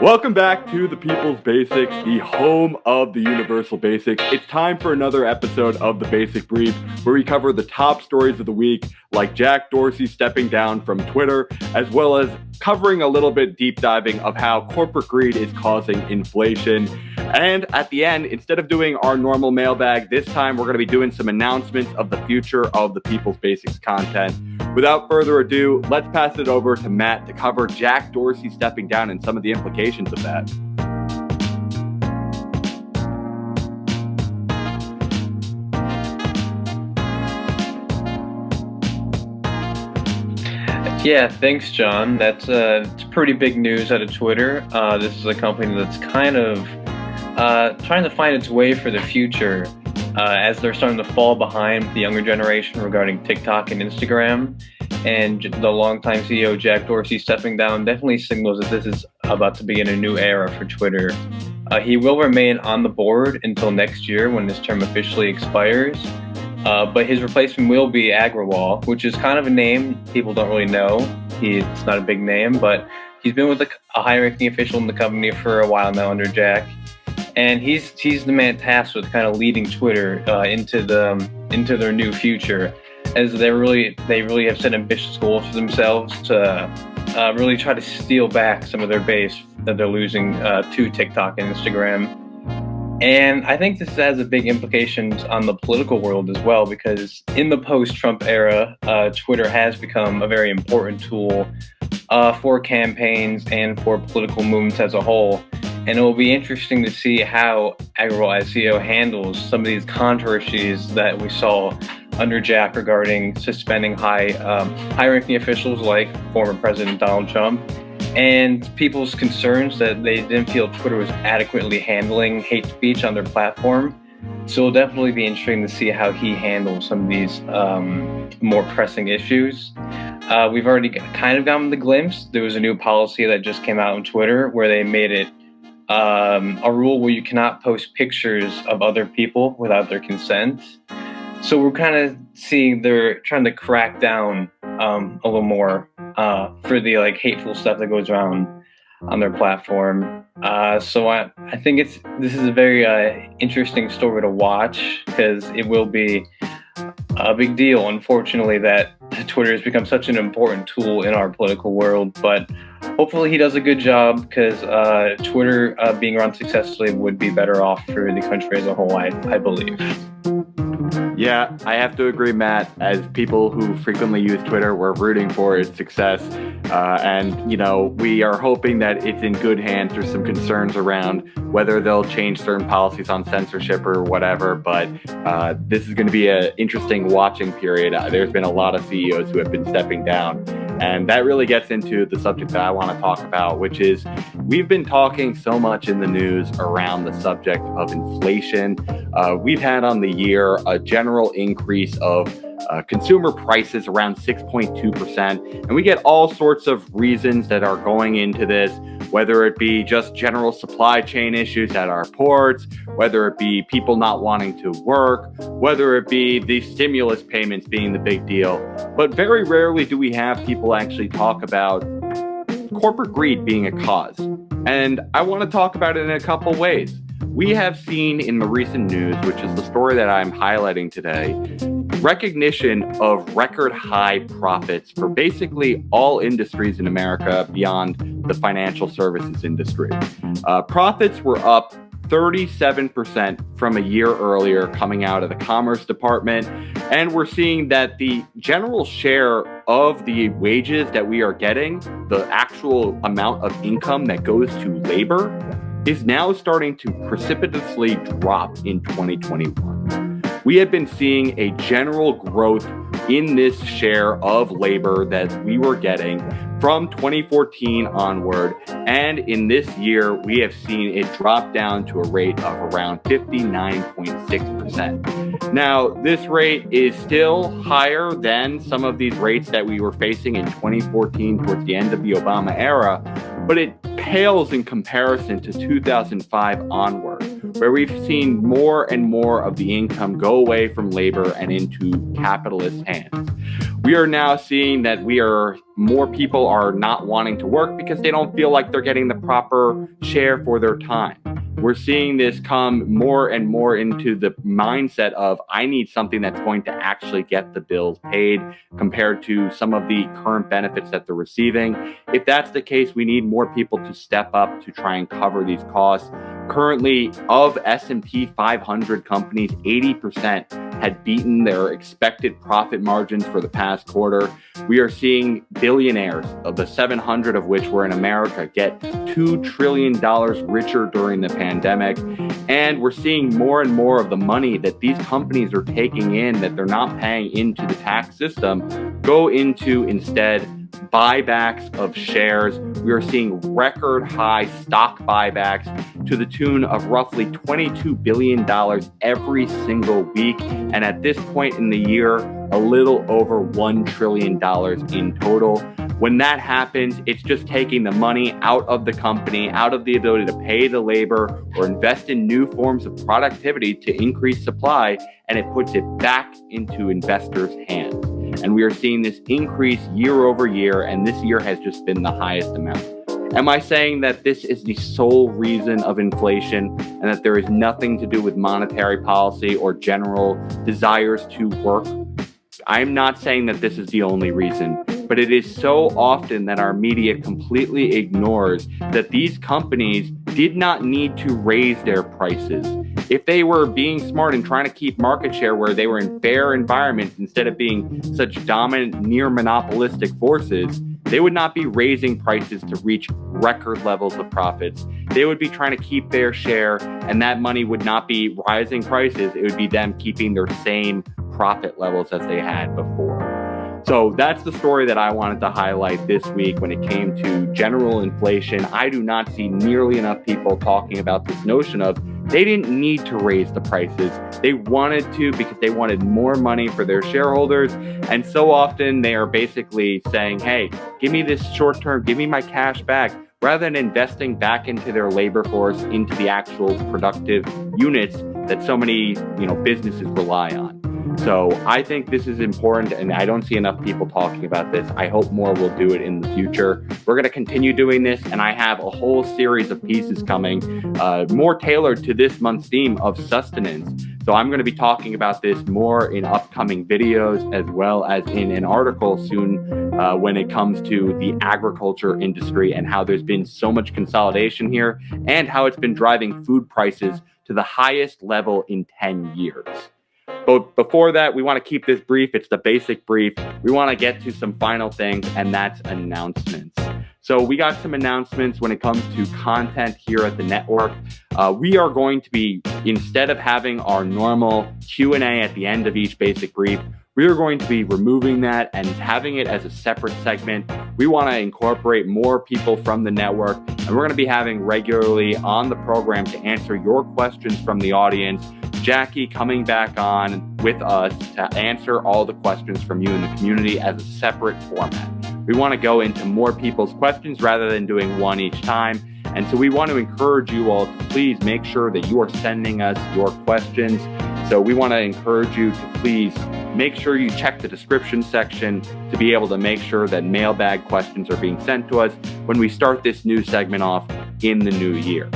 Welcome back to the People's Basics, the home of the universal basics. It's time for another episode of the Basic Brief, where we cover the top stories of the week, like Jack Dorsey stepping down from Twitter, as well as covering a little bit deep diving of how corporate greed is causing inflation. And at the end, instead of doing our normal mailbag, this time we're going to be doing some announcements of the future of the People's Basics content. Without further ado, let's pass it over to Matt to cover Jack Dorsey stepping down and some of the implications of that. Yeah, thanks, John. It's pretty big news out of Twitter. This is a company that's kind of trying to find its way for the future as they're starting to fall behind the younger generation regarding TikTok and Instagram. And the longtime CEO, Jack Dorsey, stepping down definitely signals that this is about to begin a new era for Twitter. He will remain on the board until next year when his term officially expires. But his replacement will be Agrawal, which is kind of a name people don't really know. It's not a big name, but he's been with a high-ranking official in the company for a while now under Jack. And he's the man tasked with kind of leading Twitter into their new future, as they really have set ambitious goals for themselves to really try to steal back some of their base that they're losing to TikTok and Instagram. And I think this has a big implications on the political world as well, because in the post-Trump era, Twitter has become a very important tool for campaigns and for political movements as a whole. And it will be interesting to see how Agrawal as CEO handles some of these controversies that we saw under Jack regarding suspending high-ranking officials like former President Donald Trump, and people's concerns that they didn't feel Twitter was adequately handling hate speech on their platform. So it'll definitely be interesting to see how he handles some of these more pressing issues. We've already kind of gotten the glimpse. There was a new policy that just came out on Twitter where they made it a rule where you cannot post pictures of other people without their consent. So we're kind of seeing they're trying to crack down a little more for the hateful stuff that goes around on their platform. So I think this is a very interesting story to watch, because it will be a big deal, unfortunately, that Twitter has become such an important tool in our political world. But hopefully he does a good job, because Twitter being run successfully would be better off for the country as a whole, I believe. Yeah, I have to agree, Matt. As people who frequently use Twitter, we're rooting for its success. And, we are hoping that it's in good hands. There's some concerns around whether they'll change certain policies on censorship or whatever. But this is going to be an interesting watching period. There's been a lot of CEOs who have been stepping down. And that really gets into the subject that I want to talk about, which is we've been talking so much in the news around the subject of inflation. We've had on the year a general increase of consumer prices around 6.2%. And we get all sorts of reasons that are going into this, whether it be just general supply chain issues at our ports, whether it be people not wanting to work, whether it be the stimulus payments being the big deal. But very rarely do we have people actually talk about corporate greed being a cause. And I want to talk about it in a couple ways. We have seen in the recent news, which is the story that I'm highlighting today, recognition of record high profits for basically all industries in America beyond the financial services industry. Profits were up 37% from a year earlier coming out of the Commerce Department. And we're seeing that the general share of the wages that we are getting, the actual amount of income that goes to labor, is now starting to precipitously drop in 2021. We have been seeing a general growth in this share of labor that we were getting from 2014 onward. And in this year, we have seen it drop down to a rate of around 59.6%. Now, this rate is still higher than some of these rates that we were facing in 2014 towards the end of the Obama era. but it pales in comparison to 2005 onward, where we've seen more and more of the income go away from labor and into capitalist hands. We are now seeing that more people are not wanting to work because they don't feel like they're getting the proper share for their time. We're seeing this come more and more into the mindset of, I need something that's going to actually get the bills paid compared to some of the current benefits that they're receiving. If that's the case, we need more people to step up to try and cover these costs. Currently, of S&P 500 companies, 80% had beaten their expected profit margins for the past quarter. We are seeing billionaires, of the 700 of which were in America, get $2 trillion richer during the pandemic. And we're seeing more and more of the money that these companies are taking in that they're not paying into the tax system go into instead buybacks of shares. We are seeing record high stock buybacks to the tune of roughly $22 billion every single week. And at this point in the year, a little over $1 trillion in total. When that happens, it's just taking the money out of the company, out of the ability to pay the labor or invest in new forms of productivity to increase supply, and it puts it back into investors' hands. And we are seeing this increase year over year, and this year has just been the highest amount. Am I saying that this is the sole reason of inflation and that there is nothing to do with monetary policy or general desires to work? I'm not saying that this is the only reason, but it is so often that our media completely ignores that these companies did not need to raise their prices. If they were being smart and trying to keep market share where they were in fair environments instead of being such dominant, near monopolistic forces, they would not be raising prices to reach record levels of profits. They would be trying to keep their share, and that money would not be rising prices. It would be them keeping their same profit levels as they had before. So that's the story that I wanted to highlight this week when it came to general inflation. I do not see nearly enough people talking about this notion of they didn't need to raise the prices. They wanted to because they wanted more money for their shareholders. And so often they are basically saying, hey, give me this short term, give me my cash back, rather than investing back into their labor force, into the actual productive units that so many, businesses rely on. So I think this is important, and I don't see enough people talking about this. I hope more will do it in the future. We're going to continue doing this, and I have a whole series of pieces coming, more tailored to this month's theme of sustenance. So I'm going to be talking about this more in upcoming videos, as well as in an article soon when it comes to the agriculture industry and how there's been so much consolidation here and how it's been driving food prices to the highest level in 10 years. But before that, we want to keep this brief. It's the basic brief. We want to get to some final things, and that's announcements. So we got some announcements when it comes to content here at the network. We are going to be, instead of having our normal Q&A at the end of each basic brief, we are going to be removing that and having it as a separate segment. We want to incorporate more people from the network, and we're going to be having regularly on the program to answer your questions from the audience. Jackie coming back on with us to answer all the questions from you in the community as a separate format. We want to go into more people's questions rather than doing one each time. And so we want to encourage you all to please make sure that you are sending us your questions. So we want to encourage you to please make sure you check the description section to be able to make sure that mailbag questions are being sent to us when we start this new segment off in the new year.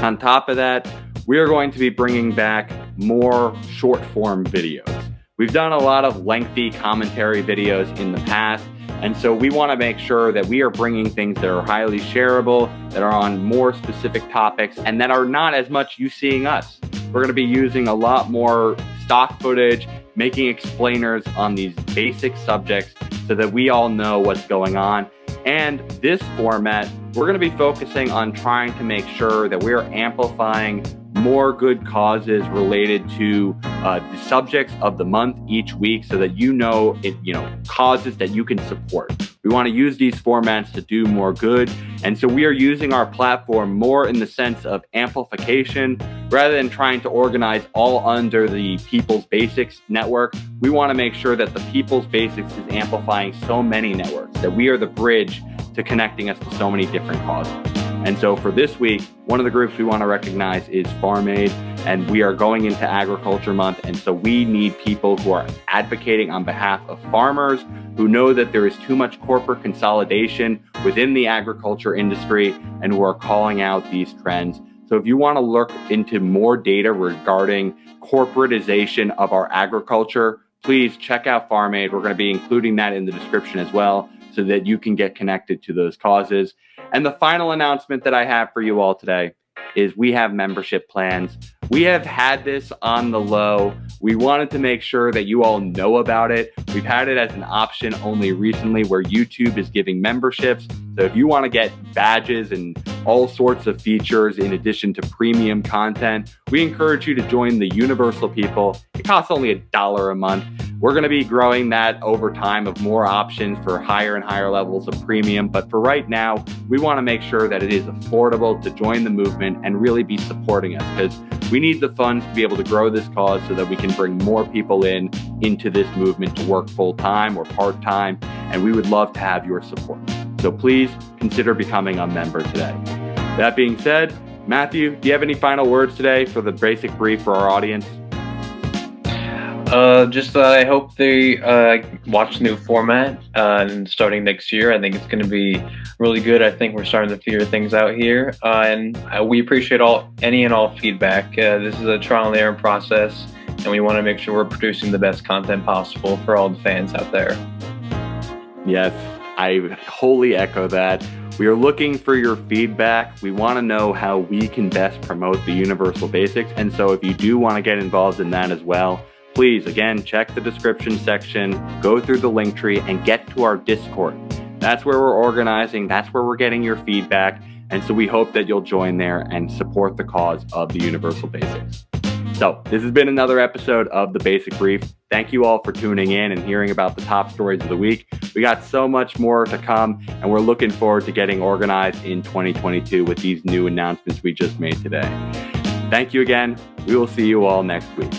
On top of that, we are going to be bringing back more short form videos. We've done a lot of lengthy commentary videos in the past, and so we want to make sure that we are bringing things that are highly shareable, that are on more specific topics, and that are not as much you seeing us. We're going to be using a lot more stock footage, making explainers on these basic subjects so that we all know what's going on. And this format, we're going to be focusing on trying to make sure that we're amplifying more good causes related to the subjects of the month each week so that causes that you can support. We want to use these formats to do more good. And so we are using our platform more in the sense of amplification rather than trying to organize all under the People's Basics network. We want to make sure that the People's Basics is amplifying so many networks, that we are the bridge to connecting us to so many different causes. And so for this week, one of the groups we want to recognize is Farm Aid, and we are going into Agriculture Month. And so we need people who are advocating on behalf of farmers who know that there is too much corporate consolidation within the agriculture industry and who are calling out these trends. So if you want to look into more data regarding corporatization of our agriculture, please check out Farm Aid. We're going to be including that in the description as well, so that you can get connected to those causes. And the final announcement that I have for you all today is we have membership plans. We have had this on the low. We wanted to make sure that you all know about it. We've had it as an option only recently where YouTube is giving memberships. So if you want to get badges and all sorts of features in addition to premium content, we encourage you to join the Universal People. It costs only $1 a month. We're going to be growing that over time of more options for higher and higher levels of premium. But for right now, we want to make sure that it is affordable to join the movement and really be supporting us, because we need the funds to be able to grow this cause so that we can bring more people into this movement to work full-time or part-time. And we would love to have your support. So please consider becoming a member today. That being said, Matthew, do you have any final words today for the basic brief for our audience? Just that I hope they watch the new format and starting next year. I think it's going to be really good. I think we're starting to figure things out here, and we appreciate any and all feedback. This is a trial and error process, and we want to make sure we're producing the best content possible for all the fans out there. Yes, I wholly echo that. We are looking for your feedback. We want to know how we can best promote the Universal Basics, and so if you do want to get involved in that as well, please, again, check the description section, go through the link tree, and get to our Discord. That's where we're organizing. That's where we're getting your feedback. And so we hope that you'll join there and support the cause of the Universal Basics. So this has been another episode of The Basic Brief. Thank you all for tuning in and hearing about the top stories of the week. We got so much more to come, and we're looking forward to getting organized in 2022 with these new announcements we just made today. Thank you again. We will see you all next week.